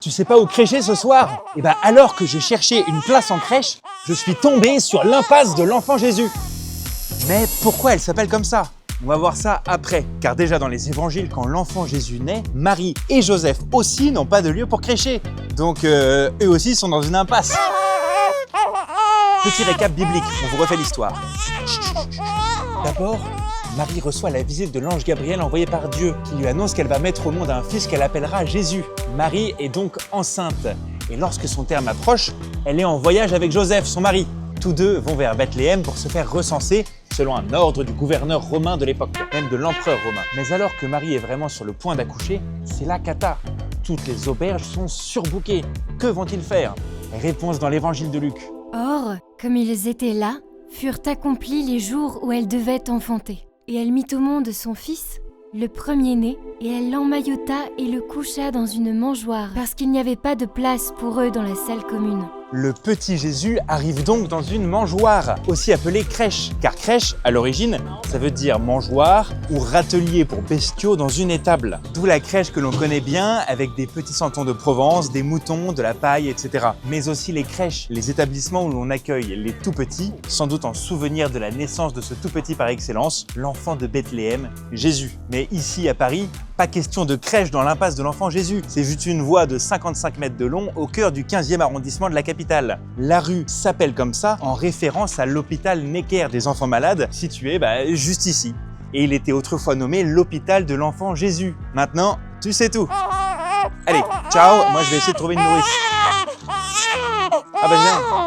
Tu sais pas où crècher ce soir? Eh ben alors que je cherchais une place en crèche, je suis tombé sur l'impasse de l'enfant Jésus. Mais pourquoi elle s'appelle comme ça? On va voir ça après, car déjà dans les évangiles, quand l'enfant Jésus naît, Marie et Joseph aussi n'ont pas de lieu pour crècher. Donc eux aussi sont dans une impasse. Petit récap biblique, on vous refait l'histoire. D'abord, Marie reçoit la visite de l'ange Gabriel envoyé par Dieu, qui lui annonce qu'elle va mettre au monde un fils qu'elle appellera Jésus. Marie est donc enceinte, et lorsque son terme approche, elle est en voyage avec Joseph, son mari. Tous deux vont vers Bethléem pour se faire recenser, selon un ordre du gouverneur romain de l'époque, même de l'empereur romain. Mais alors que Marie est vraiment sur le point d'accoucher, c'est la cata. Toutes les auberges sont surbookées. Que vont-ils faire? Réponse dans l'évangile de Luc. Or, comme ils étaient là, furent accomplis les jours où elle devait enfanter. Et elle mit au monde son fils, le premier-né, et elle l'emmaillota et le coucha dans une mangeoire, parce qu'il n'y avait pas de place pour eux dans la salle commune. Le petit Jésus arrive donc dans une mangeoire, aussi appelée crèche. Car crèche, à l'origine, ça veut dire mangeoire ou râtelier pour bestiaux dans une étable. D'où la crèche que l'on connaît bien, avec des petits santons de Provence, des moutons, de la paille, etc. Mais aussi les crèches, les établissements où l'on accueille les tout-petits, sans doute en souvenir de la naissance de ce tout-petit par excellence, l'enfant de Bethléem, Jésus. Mais ici, à Paris, pas question de crèche dans l'impasse de l'enfant Jésus. C'est juste une voie de 55 mètres de long au cœur du 15e arrondissement de la capitale. La rue s'appelle comme ça en référence à l'hôpital Necker des enfants malades, situé juste ici. Et il était autrefois nommé l'hôpital de l'enfant Jésus. Maintenant, tu sais tout. Allez, ciao, moi je vais essayer de trouver une nourrice. Ah bah viens.